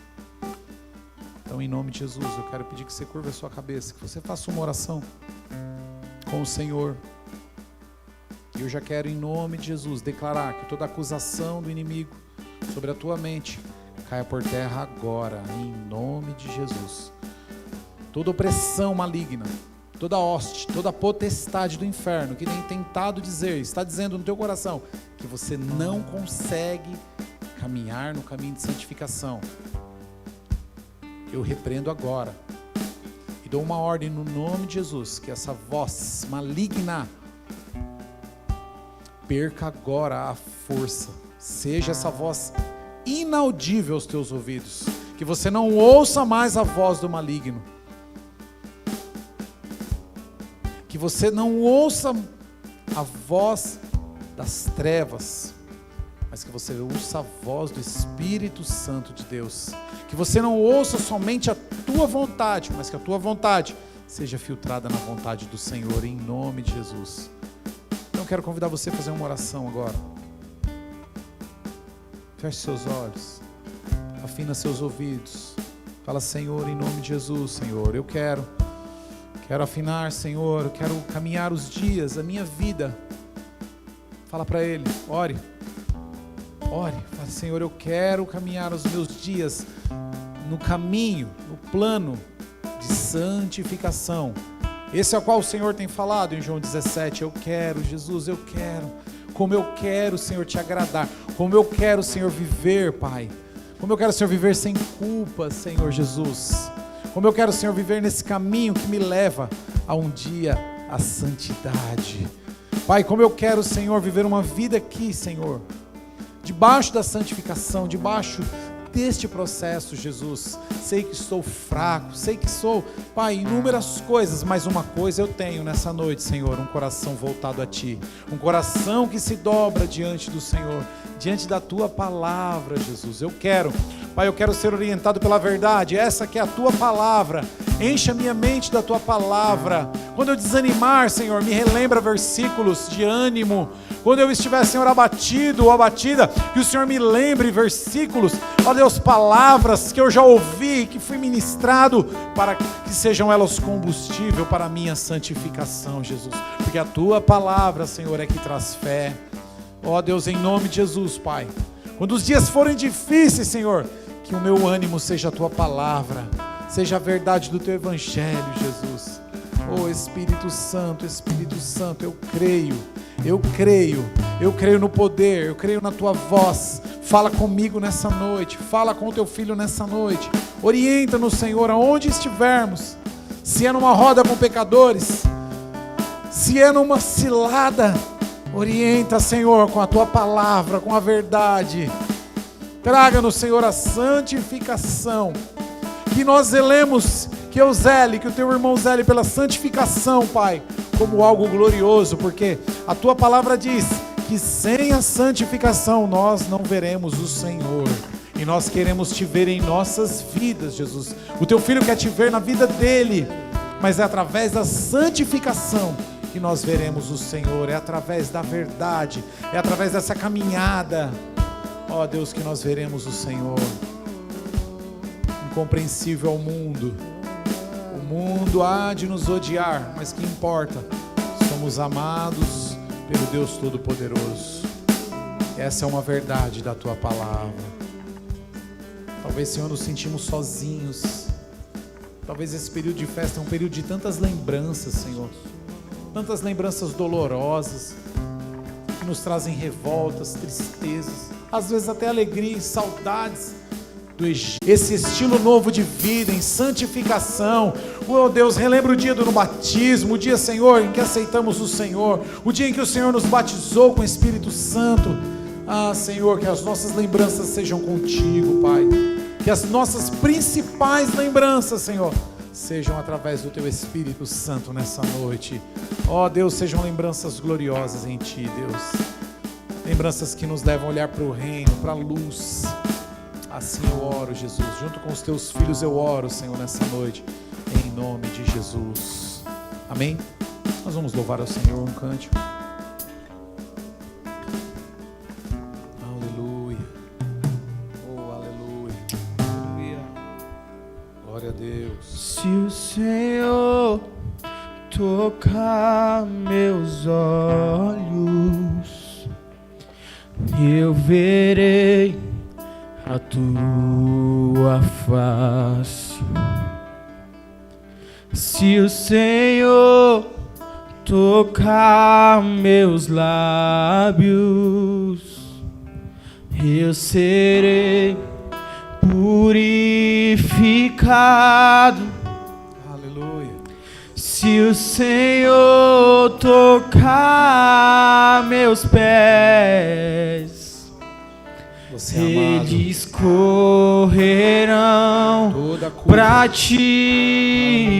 Então, em nome de Jesus, eu quero pedir que você curva a sua cabeça, que você faça uma oração com o Senhor. E eu já quero, em nome de Jesus, declarar que toda acusação do inimigo sobre a tua mente caia por terra agora, em nome de Jesus. Toda opressão maligna, toda hoste, toda potestade do inferno que tem tentado dizer, está dizendo no teu coração que você não consegue caminhar no caminho de santificação, eu repreendo agora e dou uma ordem no nome de Jesus, que essa voz maligna perca agora a força, seja essa voz inaudível aos teus ouvidos, que você não ouça mais a voz do maligno, que você não ouça a voz das trevas, mas que você ouça a voz do Espírito Santo de Deus, que você não ouça somente a tua vontade, mas que a tua vontade seja filtrada na vontade do Senhor, em nome de Jesus. Então eu quero convidar você a fazer uma oração agora. Feche seus olhos, afina seus ouvidos, fala: Senhor, em nome de Jesus, Senhor, eu quero afinar, Senhor, eu quero caminhar os dias, a minha vida. Fala para Ele, ore, fala: Senhor, eu quero caminhar os meus dias no caminho, no plano de santificação. Esse é o qual o Senhor tem falado em João 17, eu quero, Jesus, eu quero, como eu quero, Senhor, te agradar, como eu quero, Senhor, viver, Pai, como eu quero, Senhor, viver sem culpa, Senhor Jesus, como eu quero, Senhor, viver nesse caminho que me leva a um dia a santidade, Pai, como eu quero, Senhor, viver uma vida aqui, Senhor, debaixo da santificação, debaixo deste processo, Jesus. Sei que estou fraco, sei que sou, Pai, inúmeras coisas, mas uma coisa eu tenho nessa noite, Senhor, um coração voltado a Ti, um coração que se dobra diante do Senhor, diante da Tua palavra, Jesus. Eu quero, Pai, eu quero ser orientado pela verdade, essa que é a Tua palavra. Encha minha mente da Tua palavra. Quando eu desanimar, Senhor, me relembra versículos de ânimo. Quando eu estiver, Senhor, abatido ou abatida, que o Senhor me lembre versículos, ó Deus, palavras que eu já ouvi, que fui ministrado, para que sejam elas combustível para a minha santificação, Jesus. Porque a Tua palavra, Senhor, é que traz fé. Ó Deus, em nome de Jesus, Pai. Quando os dias forem difíceis, Senhor, que o meu ânimo seja a Tua palavra, seja a verdade do Teu Evangelho, Jesus. Oh Espírito Santo, eu creio no poder, eu creio na Tua voz. Fala comigo nessa noite, fala com o Teu Filho nessa noite. Orienta-nos, Senhor, aonde estivermos. Se é numa roda com pecadores, se é numa cilada, orienta, Senhor, com a Tua palavra, com a verdade. Traga-nos, Senhor, a santificação. Que nós zelemos, que eu zele, que o Teu irmão zele pela santificação, Pai, como algo glorioso, porque a Tua palavra diz que sem a santificação nós não veremos o Senhor. E nós queremos Te ver em nossas vidas, Jesus. O Teu Filho quer Te ver na vida dele, mas é através da santificação que nós veremos o Senhor, é através da verdade, é através dessa caminhada, ó Deus, que nós veremos o Senhor. Incompreensível ao mundo, o mundo há de nos odiar, mas que importa, somos amados pelo Deus Todo-Poderoso. Essa é uma verdade da Tua palavra. Talvez, Senhor, nos sentimos sozinhos, talvez esse período de festa é um período de tantas lembranças, Senhor, tantas lembranças dolorosas, que nos trazem revoltas, tristezas, às vezes até alegria e saudades do Egito. Esse estilo novo de vida, em santificação. Oh Deus, relembra o dia do batismo, o dia, Senhor, em que aceitamos o Senhor, o dia em que o Senhor nos batizou com o Espírito Santo. Ah, Senhor, que as nossas lembranças sejam contigo, Pai, que as nossas principais lembranças, Senhor, sejam através do Teu Espírito Santo nessa noite. Ó Deus, sejam lembranças gloriosas em Ti, Deus, lembranças que nos levam a olhar para o reino, para a luz. Assim eu oro, Jesus, junto com os Teus filhos eu oro, Senhor, nessa noite, em nome de Jesus, amém? Nós vamos louvar ao Senhor um cântico. Aleluia, oh aleluia, glória a Deus. Se o Senhor tocar meus olhos, eu verei a tua face. Se o Senhor tocar meus lábios, eu serei purificado. Aleluia. Se o Senhor tocar meus pés, Você é amado. eles correrão Toda culpa. pra ti.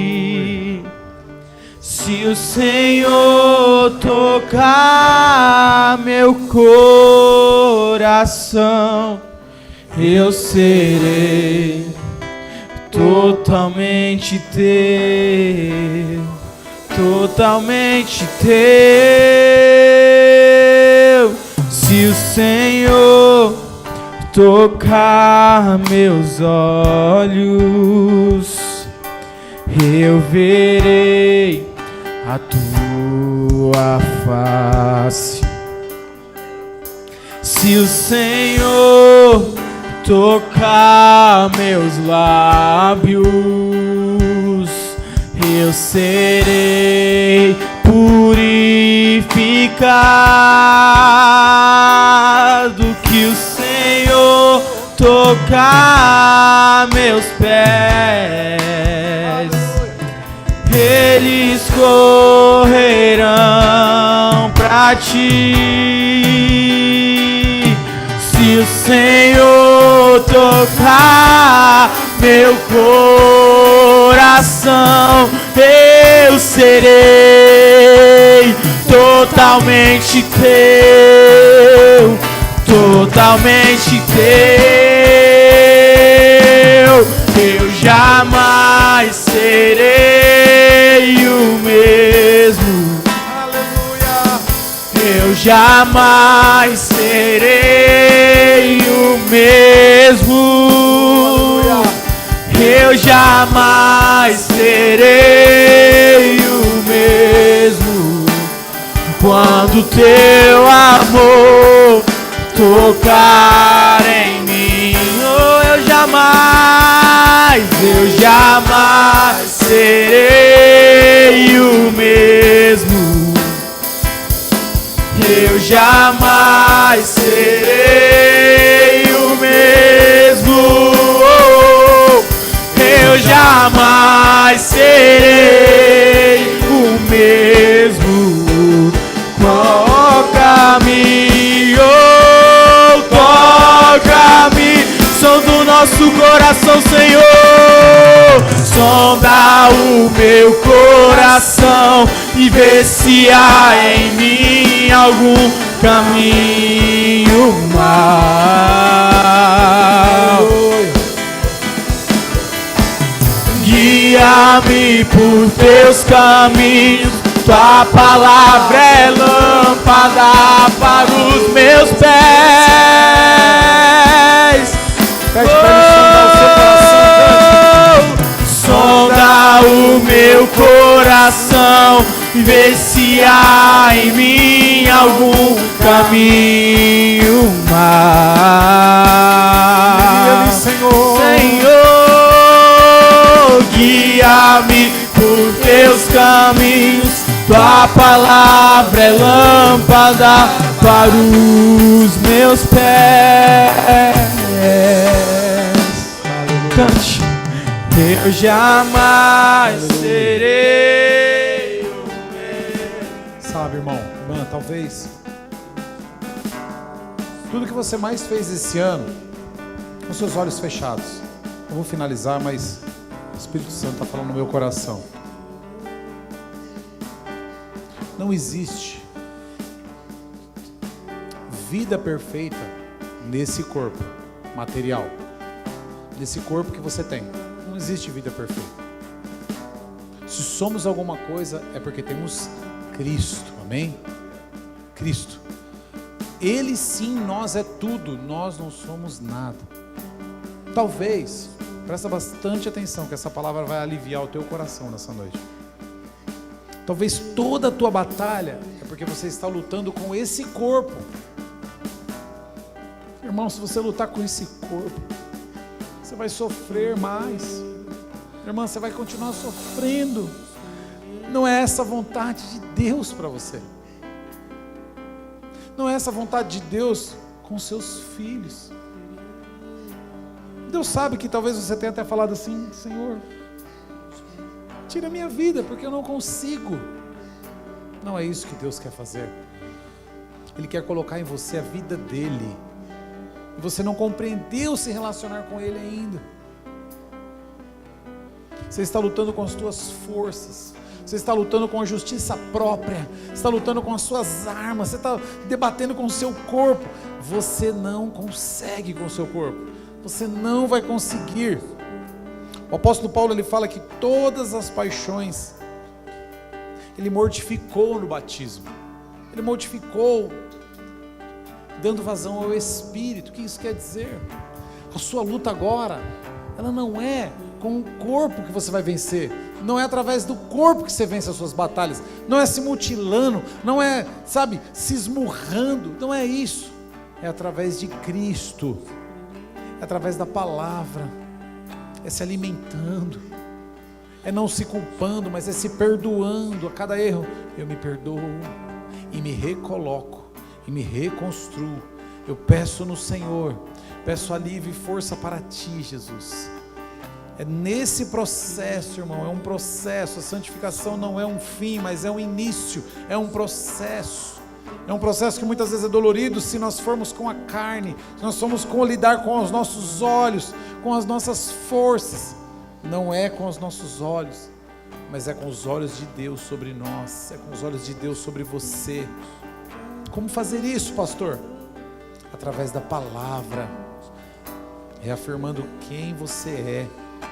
Se o Senhor tocar meu coração, eu serei totalmente teu, totalmente teu. Se o Senhor tocar meus olhos, eu verei a tua face. Se o Senhor tocar meus lábios, eu serei purificado. Que o Senhor tocar meus pés, eles correrão pra ti. Se o Senhor tocar meu coração, eu serei totalmente teu, totalmente teu. Eu jamais serei o mesmo. Aleluia. Eu jamais serei o mesmo. Eu jamais serei o mesmo. Quando teu amor tocar em mim, oh, eu jamais serei o mesmo. Eu jamais serei o mesmo. Eu jamais serei o mesmo. Toca-me, oh, toca-me. Som do nosso coração, Senhor. Sonda o meu coração e vê se há em mim algum caminho mau. Guia-me por teus caminhos, tua palavra é lâmpada para os meus pés. Pede para ele sondar o seu coração. Sonda o meu coração e vê se há em mim algum caminho mau. Guia-me, Senhor. Senhor, guia-me por teus caminhos, tua palavra é lâmpada para os meus pés. Cante. Eu jamais serei o mesmo. Sabe, irmão, irmã, talvez tudo que você mais fez esse ano com seus olhos fechados. Eu vou finalizar, mas o Espírito Santo está falando no meu coração. Não existe vida perfeita nesse corpo material, nesse corpo que você tem. Não existe vida perfeita. Se somos alguma coisa, é porque temos Cristo, amém? Cristo. Ele sim, nós é tudo, nós não somos nada. Talvez, presta bastante atenção, que essa palavra vai aliviar o teu coração nessa noite. Talvez toda a tua batalha é porque você está lutando com esse corpo. Irmão, se você lutar com esse corpo, você vai sofrer mais. Irmã, você vai continuar sofrendo. Não é essa a vontade de Deus para você. Não é essa a vontade de Deus com seus filhos. Deus sabe que talvez você tenha até falado assim: Senhor, tira a minha vida, porque eu não consigo. Não é isso que Deus quer fazer. Ele quer colocar em você a vida dele. E você não compreendeu se relacionar com ele ainda. Você está lutando com as suas forças. Você está lutando com a justiça própria. Você está lutando com as suas armas. Você está debatendo com o seu corpo. Você não consegue com o seu corpo. Você não vai conseguir. O apóstolo Paulo, ele fala que todas as paixões ele mortificou no batismo. Ele mortificou dando vazão ao Espírito. O que isso quer dizer? A sua luta agora, ela não é com o corpo que você vai vencer. Não é através do corpo que você vence as suas batalhas. Não é se mutilando, não é, se esmurrando. Não é isso. É através de Cristo. É através da palavra. É se alimentando. É não se culpando, mas é se perdoando a cada erro. Eu me perdoo e me recoloco e me reconstruo. Eu peço no Senhor, peço alívio e força para ti, Jesus. É nesse processo, irmão, é um processo. A santificação não é um fim, mas é um início, é um processo. É um processo que muitas vezes é dolorido se nós formos com a carne, se nós formos com lidar com os nossos olhos, com as nossas forças. Não é com os nossos olhos, mas é com os olhos de Deus sobre nós, é com os olhos de Deus sobre você. Como fazer isso, pastor? Através da palavra, reafirmando quem você é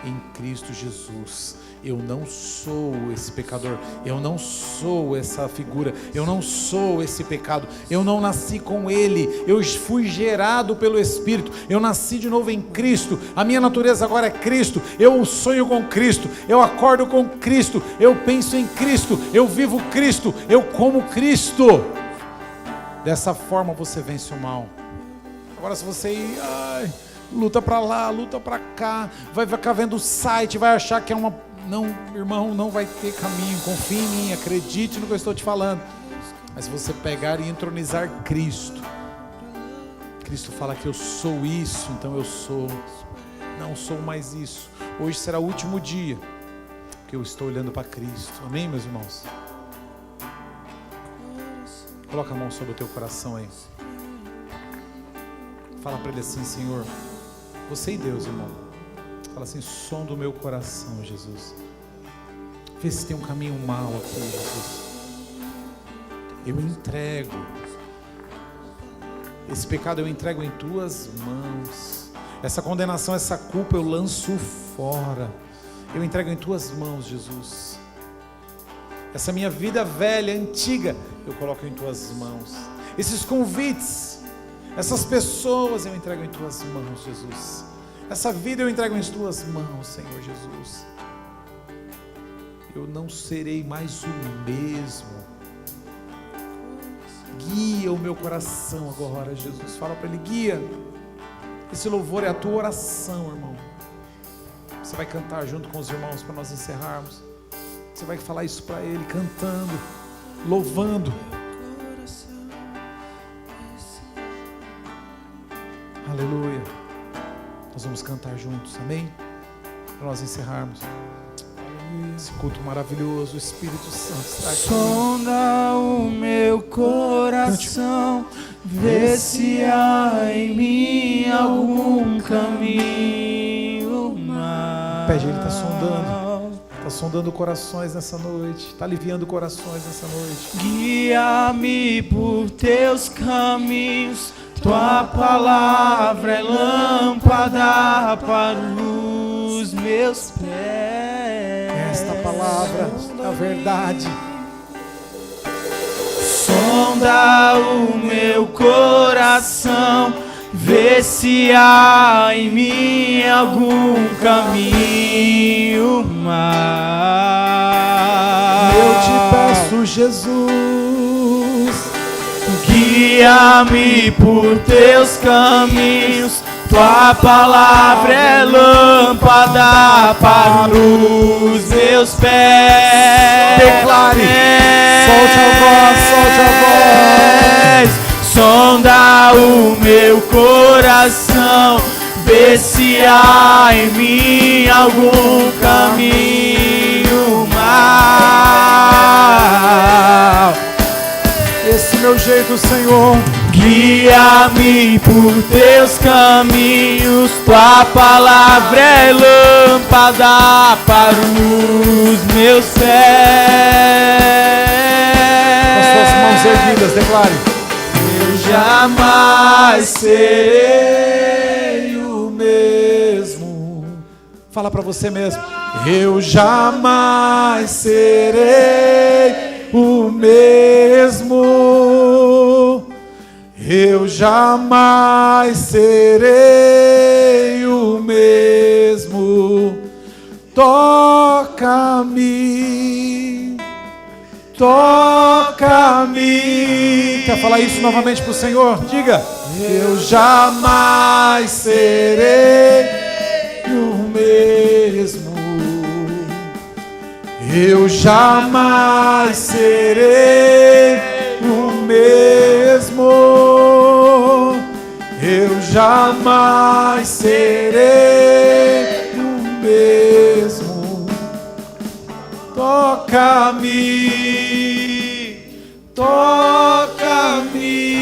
em Cristo Jesus. Eu não sou esse pecador, eu não sou essa figura, eu não sou esse pecado, eu não nasci com Ele, eu fui gerado pelo Espírito, eu nasci de novo em Cristo, a minha natureza agora é Cristo, eu sonho com Cristo, eu acordo com Cristo, eu penso em Cristo, eu vivo Cristo, eu como Cristo. Dessa forma você vence o mal. Agora se você ir, luta para lá, luta para cá, vai ficar vendo o site, vai achar que é uma... Não, irmão, não vai ter caminho. Confie em mim, acredite no que eu estou te falando. Mas se você pegar e entronizar Cristo, Cristo fala que eu sou isso, então eu sou. Não sou mais isso. Hoje será o último dia, porque eu estou olhando para Cristo. Amém, meus irmãos? Coloca a mão sobre o teu coração aí. Fala para Ele assim: Senhor, você e Deus, irmão. Fala assim: som do meu coração, Jesus. Vê se tem um caminho mau aqui, Jesus. Eu entrego. Esse pecado eu entrego em tuas mãos. Essa condenação, essa culpa eu lanço fora. Eu entrego em tuas mãos, Jesus. Essa minha vida velha, antiga, eu coloco em tuas mãos. Esses convites, essas pessoas eu entrego em tuas mãos, Jesus. Essa vida eu entrego em tuas mãos, Senhor Jesus. Eu não serei mais o mesmo. Guia o meu coração agora, Jesus. Fala para Ele: guia. Esse louvor é a tua oração, irmão. Você vai cantar junto com os irmãos para nós encerrarmos. Você vai falar isso para Ele, cantando, louvando. Aleluia. Nós vamos cantar juntos, amém? Para nós encerrarmos. Esse culto maravilhoso, o Espírito Santo está aqui. Sonda o meu coração, vê se há em mim algum caminho mau. Pede, Ele está sondando. Está sondando corações nessa noite. Está aliviando corações nessa noite. Guia-me por teus caminhos. Tua palavra é lâmpada para os meus pés. Esta palavra é a verdade. Sonda o meu coração, vê se há em mim algum caminho mau. Eu te peço, Jesus. Guia-me por teus caminhos, tua palavra é lâmpada para os meus pés. Declare, solte a voz, sonda o meu coração, vê se há em mim algum caminho mau. Esse meu jeito, Senhor. Guia-me por teus caminhos, tua palavra é lâmpada para os meus pés. Com as suas mãos erguidas, declare. Eu jamais serei o mesmo. Fala para você mesmo. Eu jamais serei o mesmo. Eu jamais serei o mesmo. Toca-me, toca-me. Quer falar isso novamente para o Senhor? Diga. Eu jamais serei o mesmo. Eu jamais serei o mesmo. Eu jamais serei o mesmo. Toca-me, toca-me.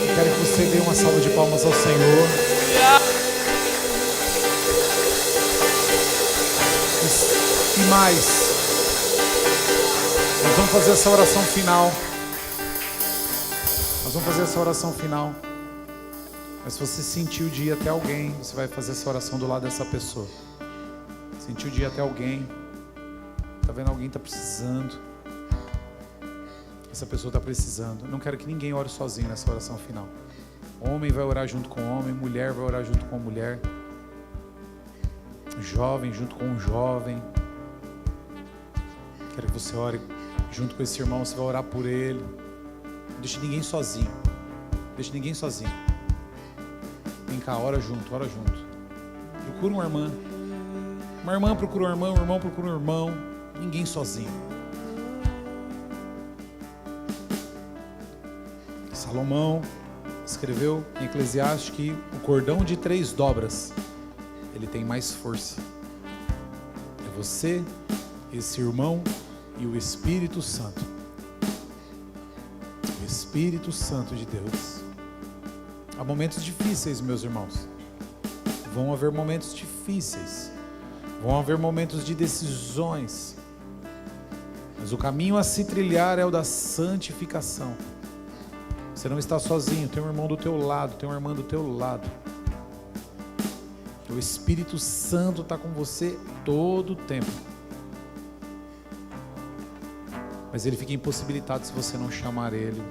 Eu quero que você dê uma salva de palmas ao Senhor. E mais, nós vamos fazer essa oração final. Nós vamos fazer essa oração final. Mas se você sentiu de ir até alguém, você vai fazer essa oração do lado dessa pessoa. Sentiu de ir até alguém, tá vendo alguém está precisando. Essa pessoa está precisando. Eu não quero que ninguém ore sozinho nessa oração final. Homem vai orar junto com homem, mulher vai orar junto com mulher, jovem junto com um jovem. Quero que você ore junto com esse irmão, você vai orar por ele. Não deixe ninguém sozinho. Não deixe ninguém sozinho. Vem cá, ora junto, ora junto. Procura uma irmã. Uma irmã procura um irmão procura um irmão. Ninguém sozinho. Salomão escreveu em Eclesiastes que o cordão de 3 dobras, ele tem mais força. É você, esse irmão e o Espírito Santo. O Espírito Santo de Deus. Há momentos difíceis, meus irmãos. Vão haver momentos difíceis. Vão haver momentos de decisões. Mas o caminho a se trilhar é o da santificação. Você não está sozinho, tem um irmão do teu lado, tem uma irmã do teu lado. O Espírito Santo está com você todo o tempo. Mas ele fica impossibilitado se você não chamar ele.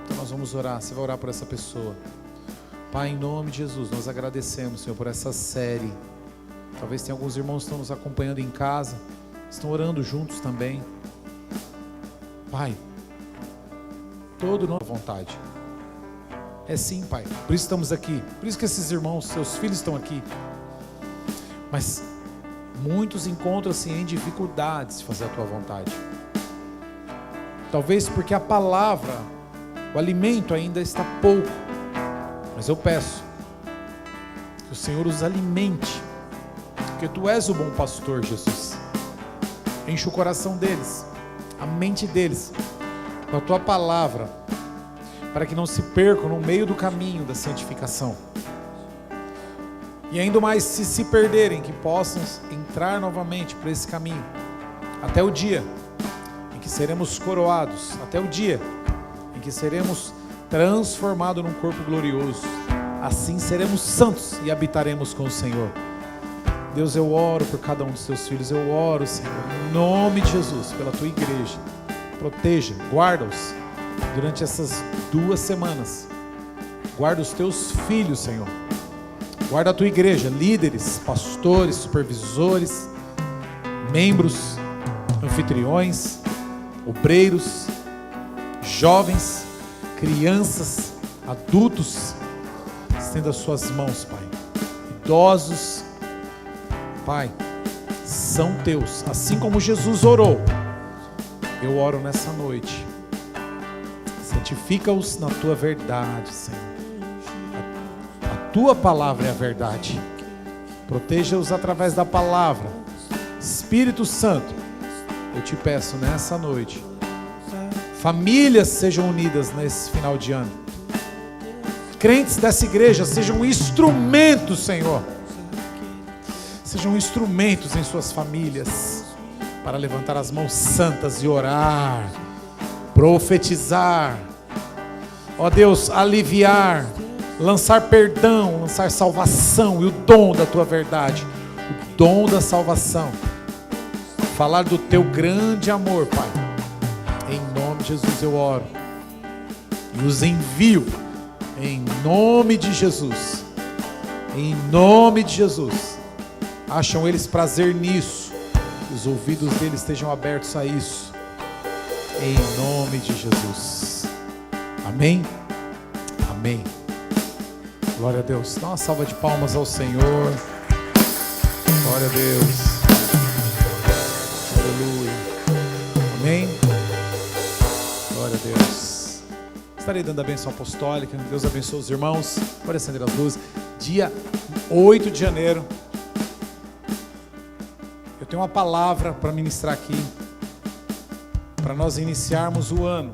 Então nós vamos orar, você vai orar por essa pessoa. Pai, em nome de Jesus, nós agradecemos, Senhor, por essa série. Talvez tenha alguns irmãos que estão nos acompanhando em casa, estão orando juntos também. Pai, todo nossa vontade. É sim, Pai, por isso estamos aqui, por isso que esses irmãos, seus filhos estão aqui. Mas muitos encontram-se em dificuldades de fazer a Tua vontade. Talvez porque a palavra, o alimento ainda está pouco. Mas eu peço que o Senhor os alimente, porque Tu és o bom pastor, Jesus. Enche o coração deles, a mente deles, com a Tua palavra, para que não se percam no meio do caminho da santificação. E ainda mais, se perderem, que possam entrar novamente por esse caminho, até o dia em que seremos coroados, até o dia em que seremos transformados num corpo glorioso. Assim seremos santos e habitaremos com o Senhor. Deus, eu oro por cada um dos Teus filhos, eu oro, Senhor, em nome de Jesus, pela Tua igreja. Proteja, guarda-os durante essas 2 semanas. Guarda os Teus filhos, Senhor. Guarda a tua igreja, líderes, pastores, supervisores, membros, anfitriões, obreiros, jovens, crianças, adultos. Estenda as suas mãos, Pai. Idosos, Pai, são teus. Assim como Jesus orou, eu oro nessa noite. Santifica-os na tua verdade, Senhor. A tua palavra é a verdade. Proteja-os através da palavra. Espírito Santo, eu te peço nessa noite, famílias sejam unidas nesse final de ano. Crentes dessa igreja sejam instrumentos, Senhor. Sejam instrumentos em suas famílias para levantar as mãos santas e orar, profetizar. Ó Deus, aliviar, lançar perdão, lançar salvação e o dom da tua verdade, o dom da salvação. Falar do teu grande amor, Pai. Em nome de Jesus eu oro e os envio em nome de Jesus. Em nome de Jesus. Acham eles prazer nisso, que os ouvidos deles estejam abertos a isso. Em nome de Jesus. Amém? Amém. Glória a Deus. Dá uma salva de palmas ao Senhor. Glória a Deus. Aleluia. Amém? Glória a Deus. Estarei dando a bênção apostólica. Deus abençoe os irmãos. Pode acender as luzes. Dia 8 de janeiro. Eu tenho uma palavra para ministrar aqui, para nós iniciarmos o ano.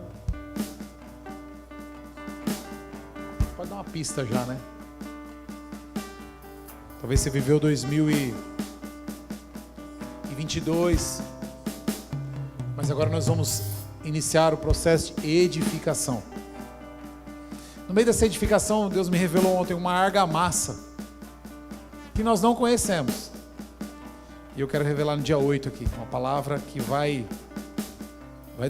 Pode dar uma pista já, né? Talvez você viveu 2022, mas agora nós vamos iniciar o processo de edificação. No meio dessa edificação, Deus me revelou ontem uma argamassa que nós não conhecemos. E eu quero revelar no dia 8 aqui, uma palavra que vai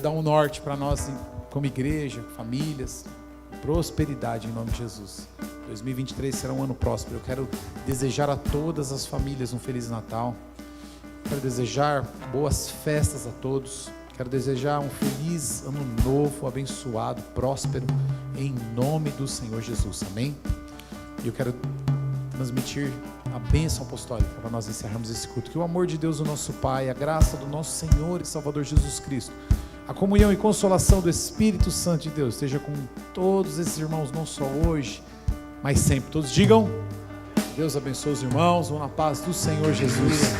dar um norte para nós como igreja, famílias, prosperidade em nome de Jesus. 2023 será um ano próspero. Eu quero desejar a todas as famílias um Feliz Natal. Quero desejar boas festas a todos. Quero desejar um feliz ano novo, abençoado, próspero, em nome do Senhor Jesus. Amém? E eu quero transmitir a bênção apostólica para nós encerrarmos esse culto. Que o amor de Deus, o nosso Pai, a graça do nosso Senhor e Salvador Jesus Cristo, a comunhão e consolação do Espírito Santo de Deus esteja com todos esses irmãos, não só hoje, mas sempre. Todos digam: Deus abençoe os irmãos, vão na paz do Senhor Jesus.